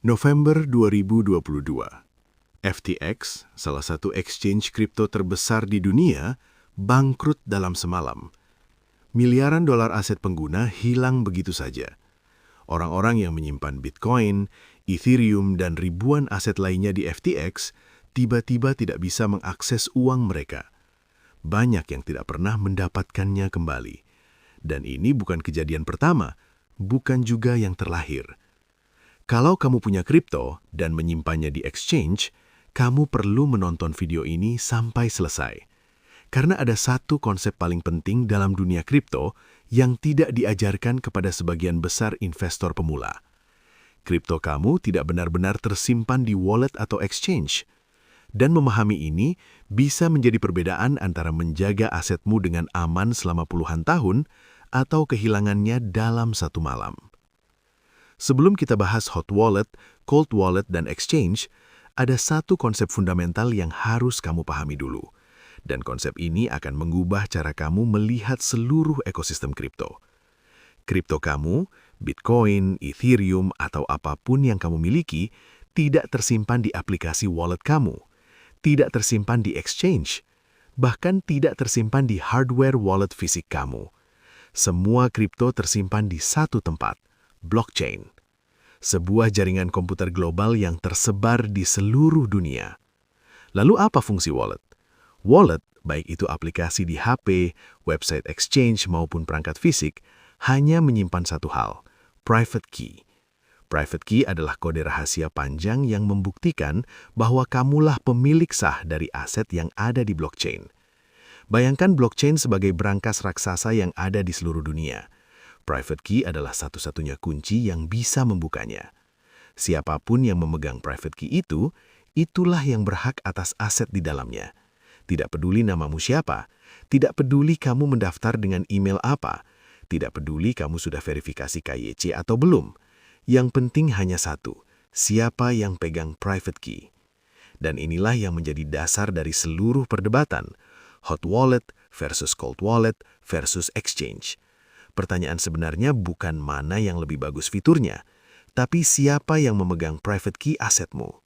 November 2022, FTX, salah satu exchange kripto terbesar di dunia, bangkrut dalam semalam. Miliaran dolar aset pengguna hilang begitu saja. Orang-orang yang menyimpan Bitcoin, Ethereum, dan ribuan aset lainnya di FTX tiba-tiba tidak bisa mengakses uang mereka. Banyak yang tidak pernah mendapatkannya kembali. Dan ini bukan kejadian pertama, bukan juga yang terlahir. Kalau kamu punya kripto dan menyimpannya di exchange, kamu perlu menonton video ini sampai selesai. Karena ada satu konsep paling penting dalam dunia kripto yang tidak diajarkan kepada sebagian besar investor pemula. Kripto kamu tidak benar-benar tersimpan di wallet atau exchange. Dan memahami ini bisa menjadi perbedaan antara menjaga asetmu dengan aman selama puluhan tahun atau kehilangannya dalam satu malam. Sebelum kita bahas hot wallet, cold wallet, dan exchange, ada satu konsep fundamental yang harus kamu pahami dulu. Dan konsep ini akan mengubah cara kamu melihat seluruh ekosistem kripto. Kripto kamu, Bitcoin, Ethereum, atau apapun yang kamu miliki, tidak tersimpan di aplikasi wallet kamu, tidak tersimpan di exchange, bahkan tidak tersimpan di hardware wallet fisik kamu. Semua kripto tersimpan di satu tempat, blockchain. Sebuah jaringan komputer global yang tersebar di seluruh dunia. Lalu apa fungsi wallet? Wallet, baik itu aplikasi di HP, website exchange maupun perangkat fisik, hanya menyimpan satu hal, private key. Private key adalah kode rahasia panjang yang membuktikan bahwa kamulah pemilik sah dari aset yang ada di blockchain. Bayangkan blockchain sebagai brankas raksasa yang ada di seluruh dunia. Private key adalah satu-satunya kunci yang bisa membukanya. Siapapun yang memegang private key itu, itulah yang berhak atas aset di dalamnya. Tidak peduli namamu siapa, tidak peduli kamu mendaftar dengan email apa, tidak peduli kamu sudah verifikasi KYC atau belum. Yang penting hanya satu, siapa yang pegang private key. Dan inilah yang menjadi dasar dari seluruh perdebatan, hot wallet versus cold wallet versus exchange. Pertanyaan sebenarnya bukan mana yang lebih bagus fiturnya, tapi siapa yang memegang private key asetmu.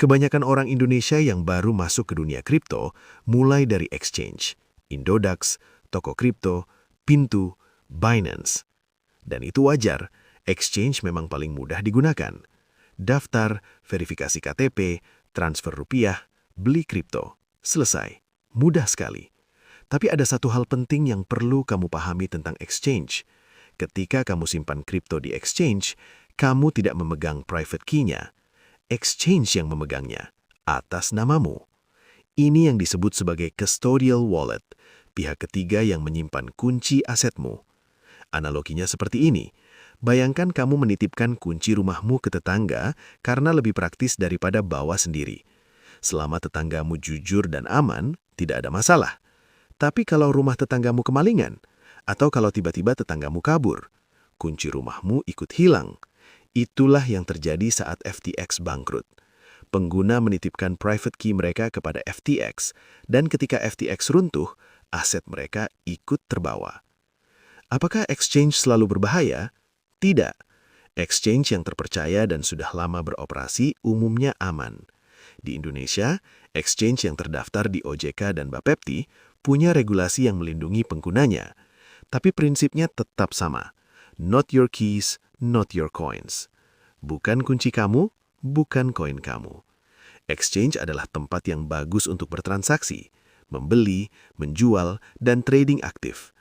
Kebanyakan orang Indonesia yang baru masuk ke dunia kripto mulai dari exchange, Indodax, toko kripto, Pintu, Binance. Dan itu wajar, exchange memang paling mudah digunakan. Daftar, verifikasi KTP, transfer rupiah, beli kripto. Selesai. Mudah sekali. Tapi ada satu hal penting yang perlu kamu pahami tentang exchange. Ketika kamu simpan kripto di exchange, kamu tidak memegang private key-nya. Exchange yang memegangnya, atas namamu. Ini yang disebut sebagai custodial wallet, pihak ketiga yang menyimpan kunci asetmu. Analoginya seperti ini. Bayangkan kamu menitipkan kunci rumahmu ke tetangga karena lebih praktis daripada bawa sendiri. Selama tetanggamu jujur dan aman, tidak ada masalah. Tapi kalau rumah tetanggamu kemalingan, atau kalau tiba-tiba tetanggamu kabur, kunci rumahmu ikut hilang. Itulah yang terjadi saat FTX bangkrut. Pengguna menitipkan private key mereka kepada FTX, dan ketika FTX runtuh, aset mereka ikut terbawa. Apakah exchange selalu berbahaya? Tidak. Exchange yang terpercaya dan sudah lama beroperasi umumnya aman. Di Indonesia, exchange yang terdaftar di OJK dan Bapepti punya regulasi yang melindungi penggunanya. Tapi prinsipnya tetap sama. Not your keys, not your coins. Bukan kunci kamu, bukan koin kamu. Exchange adalah tempat yang bagus untuk bertransaksi, membeli, menjual, dan trading aktif.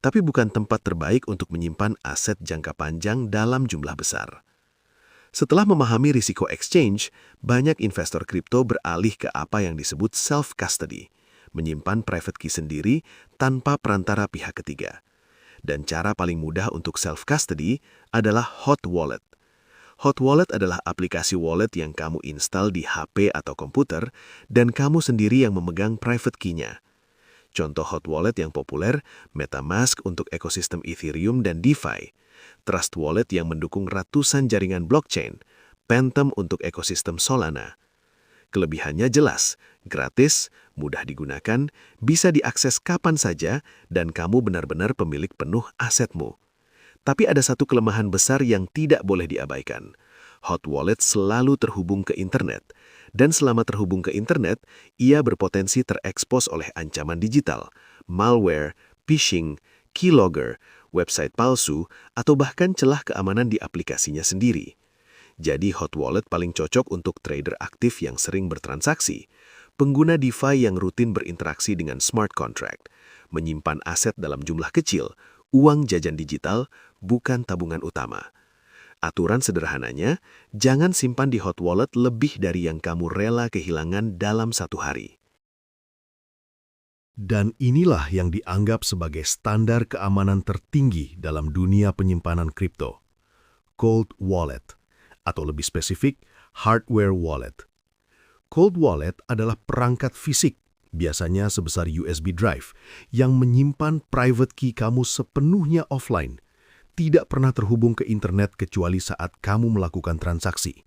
Tapi bukan tempat terbaik untuk menyimpan aset jangka panjang dalam jumlah besar. Setelah memahami risiko exchange, banyak investor kripto beralih ke apa yang disebut self-custody, menyimpan private key sendiri tanpa perantara pihak ketiga. Dan cara paling mudah untuk self-custody adalah hot wallet. Hot wallet adalah aplikasi wallet yang kamu install di HP atau komputer dan kamu sendiri yang memegang private key-nya. Contoh hot wallet yang populer, MetaMask untuk ekosistem Ethereum dan DeFi, Trust Wallet yang mendukung ratusan jaringan blockchain, Phantom untuk ekosistem Solana. Kelebihannya jelas, gratis, mudah digunakan, bisa diakses kapan saja, dan kamu benar-benar pemilik penuh asetmu. Tapi ada satu kelemahan besar yang tidak boleh diabaikan. Hot Wallet selalu terhubung ke internet, dan selama terhubung ke internet, ia berpotensi terekspos oleh ancaman digital, malware, phishing, keylogger, website palsu, atau bahkan celah keamanan di aplikasinya sendiri. Jadi Hot Wallet paling cocok untuk trader aktif yang sering bertransaksi, pengguna DeFi yang rutin berinteraksi dengan smart contract, menyimpan aset dalam jumlah kecil, uang jajan digital, bukan tabungan utama. Aturan sederhananya, jangan simpan di Hot Wallet lebih dari yang kamu rela kehilangan dalam satu hari. Dan inilah yang dianggap sebagai standar keamanan tertinggi dalam dunia penyimpanan kripto. Cold Wallet, atau lebih spesifik, hardware wallet. Cold Wallet adalah perangkat fisik, biasanya sebesar USB drive, yang menyimpan private key kamu sepenuhnya offline, tidak pernah terhubung ke internet kecuali saat kamu melakukan transaksi.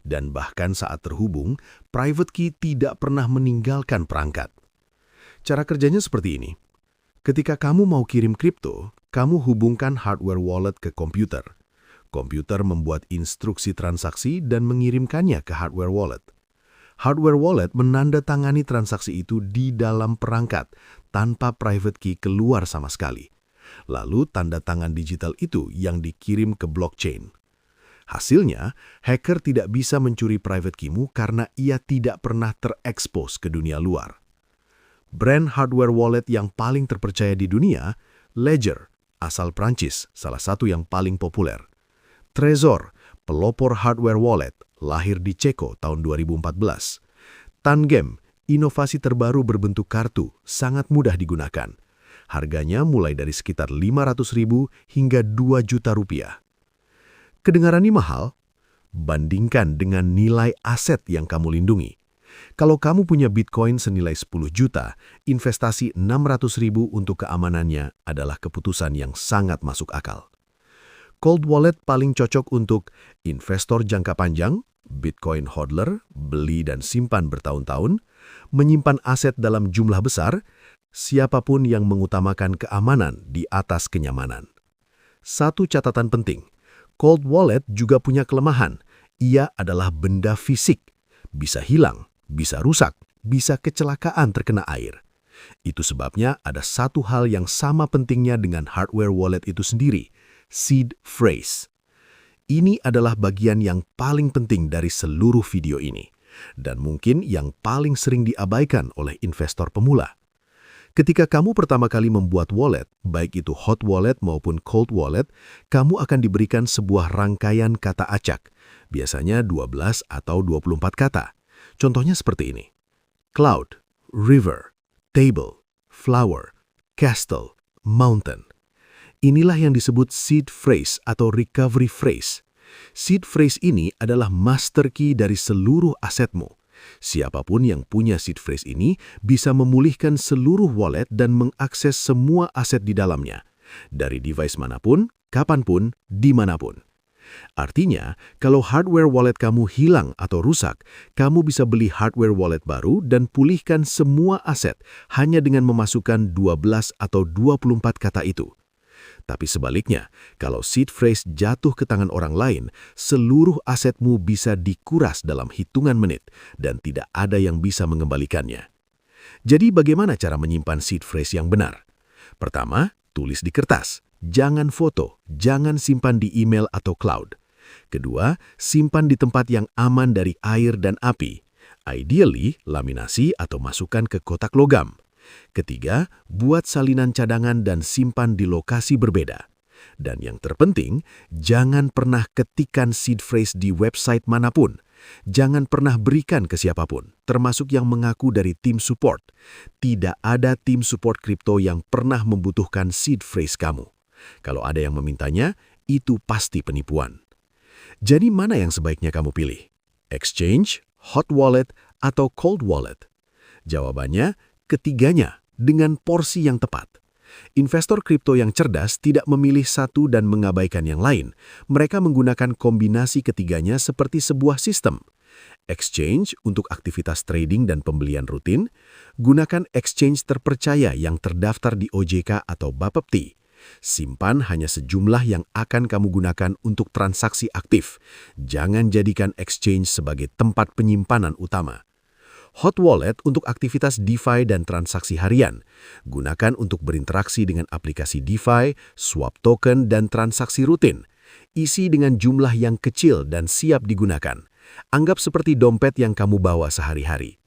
Dan bahkan saat terhubung, private key tidak pernah meninggalkan perangkat. Cara kerjanya seperti ini. Ketika kamu mau kirim kripto, kamu hubungkan hardware wallet ke komputer. Komputer membuat instruksi transaksi dan mengirimkannya ke hardware wallet. Hardware wallet menandatangani transaksi itu di dalam perangkat tanpa private key keluar sama sekali. Lalu tanda tangan digital itu yang dikirim ke blockchain. Hasilnya, hacker tidak bisa mencuri private key-mu karena ia tidak pernah terekspos ke dunia luar. Brand hardware wallet yang paling terpercaya di dunia, Ledger, asal Prancis, salah satu yang paling populer. Trezor, pelopor hardware wallet, lahir di Ceko tahun 2014. Tangem, inovasi terbaru berbentuk kartu, sangat mudah digunakan. Harganya mulai dari sekitar 500.000 hingga 2 juta rupiah. Kedengaran ini mahal? Bandingkan dengan nilai aset yang kamu lindungi. Kalau kamu punya Bitcoin senilai 10 juta, investasi 600.000 untuk keamanannya adalah keputusan yang sangat masuk akal. Cold Wallet paling cocok untuk investor jangka panjang, Bitcoin hodler, beli dan simpan bertahun-tahun, menyimpan aset dalam jumlah besar, siapapun yang mengutamakan keamanan di atas kenyamanan. Satu catatan penting, Cold Wallet juga punya kelemahan. Ia adalah benda fisik, bisa hilang, bisa rusak, bisa kecelakaan terkena air. Itu sebabnya ada satu hal yang sama pentingnya dengan hardware wallet itu sendiri, seed phrase. Ini adalah bagian yang paling penting dari seluruh video ini, dan mungkin yang paling sering diabaikan oleh investor pemula. Ketika kamu pertama kali membuat wallet, baik itu hot wallet maupun cold wallet, kamu akan diberikan sebuah rangkaian kata acak, biasanya 12 atau 24 kata. Contohnya seperti ini: cloud, river, table, flower, castle, mountain. Inilah yang disebut seed phrase atau recovery phrase. Seed phrase ini adalah master key dari seluruh asetmu. Siapapun yang punya seed phrase ini bisa memulihkan seluruh wallet dan mengakses semua aset di dalamnya, dari device manapun, kapanpun, dimanapun. Artinya, kalau hardware wallet kamu hilang atau rusak, kamu bisa beli hardware wallet baru dan pulihkan semua aset hanya dengan memasukkan 12 atau 24 kata itu. Tapi sebaliknya, kalau seed phrase jatuh ke tangan orang lain, seluruh asetmu bisa dikuras dalam hitungan menit dan tidak ada yang bisa mengembalikannya. Jadi bagaimana cara menyimpan seed phrase yang benar? Pertama, tulis di kertas. Jangan foto, jangan simpan di email atau cloud. Kedua, simpan di tempat yang aman dari air dan api. Ideally, laminasi atau masukkan ke kotak logam. Ketiga, buat salinan cadangan dan simpan di lokasi berbeda. Dan yang terpenting, jangan pernah ketikkan seed phrase di website manapun. Jangan pernah berikan ke siapapun, termasuk yang mengaku dari tim support. Tidak ada tim support kripto yang pernah membutuhkan seed phrase kamu. Kalau ada yang memintanya, itu pasti penipuan. Jadi mana yang sebaiknya kamu pilih? Exchange, hot wallet, atau cold wallet? Jawabannya, ketiganya dengan porsi yang tepat. Investor kripto yang cerdas tidak memilih satu dan mengabaikan yang lain. Mereka menggunakan kombinasi ketiganya seperti sebuah sistem. Exchange untuk aktivitas trading dan pembelian rutin. Gunakan exchange terpercaya yang terdaftar di OJK atau Bapepti. Simpan hanya sejumlah yang akan kamu gunakan untuk transaksi aktif. Jangan jadikan exchange sebagai tempat penyimpanan utama. Hot Wallet untuk aktivitas DeFi dan transaksi harian. Gunakan untuk berinteraksi dengan aplikasi DeFi, swap token, dan transaksi rutin. Isi dengan jumlah yang kecil dan siap digunakan. Anggap seperti dompet yang kamu bawa sehari-hari.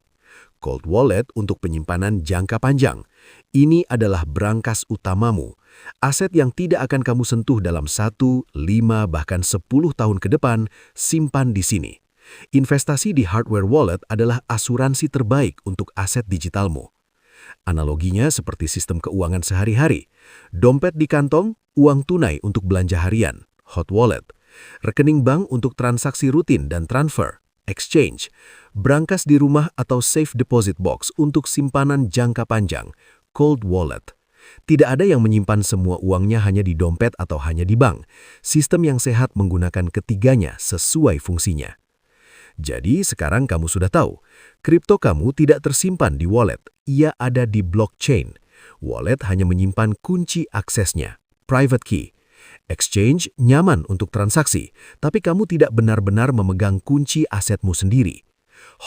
Cold Wallet untuk penyimpanan jangka panjang. Ini adalah brankas utamamu. Aset yang tidak akan kamu sentuh dalam 1, 5, bahkan 10 tahun ke depan, simpan di sini. Investasi di hardware wallet adalah asuransi terbaik untuk aset digitalmu. Analoginya seperti sistem keuangan sehari-hari. Dompet di kantong, uang tunai untuk belanja harian, hot wallet. Rekening bank untuk transaksi rutin dan transfer, exchange. Brankas di rumah atau safe deposit box untuk simpanan jangka panjang, cold wallet. Tidak ada yang menyimpan semua uangnya hanya di dompet atau hanya di bank. Sistem yang sehat menggunakan ketiganya sesuai fungsinya. Jadi sekarang kamu sudah tahu, kripto kamu tidak tersimpan di wallet, ia ada di blockchain. Wallet hanya menyimpan kunci aksesnya, private key. Exchange nyaman untuk transaksi, tapi kamu tidak benar-benar memegang kunci asetmu sendiri.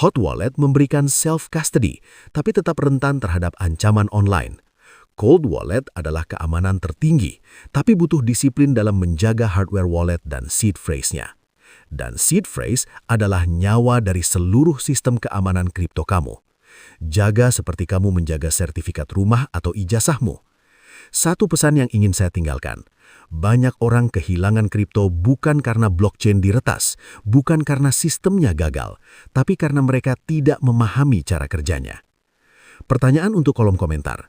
Hot Wallet memberikan self-custody, tapi tetap rentan terhadap ancaman online. Cold Wallet adalah keamanan tertinggi, tapi butuh disiplin dalam menjaga hardware wallet dan seed phrase-nya. Dan seed phrase adalah nyawa dari seluruh sistem keamanan kripto kamu. Jaga seperti kamu menjaga sertifikat rumah atau ijazahmu. Satu pesan yang ingin saya tinggalkan. Banyak orang kehilangan kripto bukan karena blockchain diretas, bukan karena sistemnya gagal, tapi karena mereka tidak memahami cara kerjanya. Pertanyaan untuk kolom komentar.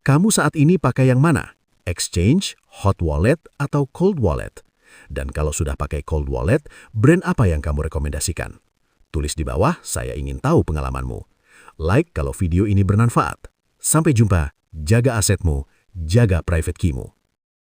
Kamu saat ini pakai yang mana? Exchange, hot wallet, atau cold wallet? Dan kalau sudah pakai cold wallet, brand apa yang kamu rekomendasikan? Tulis di bawah, saya ingin tahu pengalamanmu. Like kalau video ini bermanfaat. Sampai jumpa, jaga asetmu, jaga private key-mu.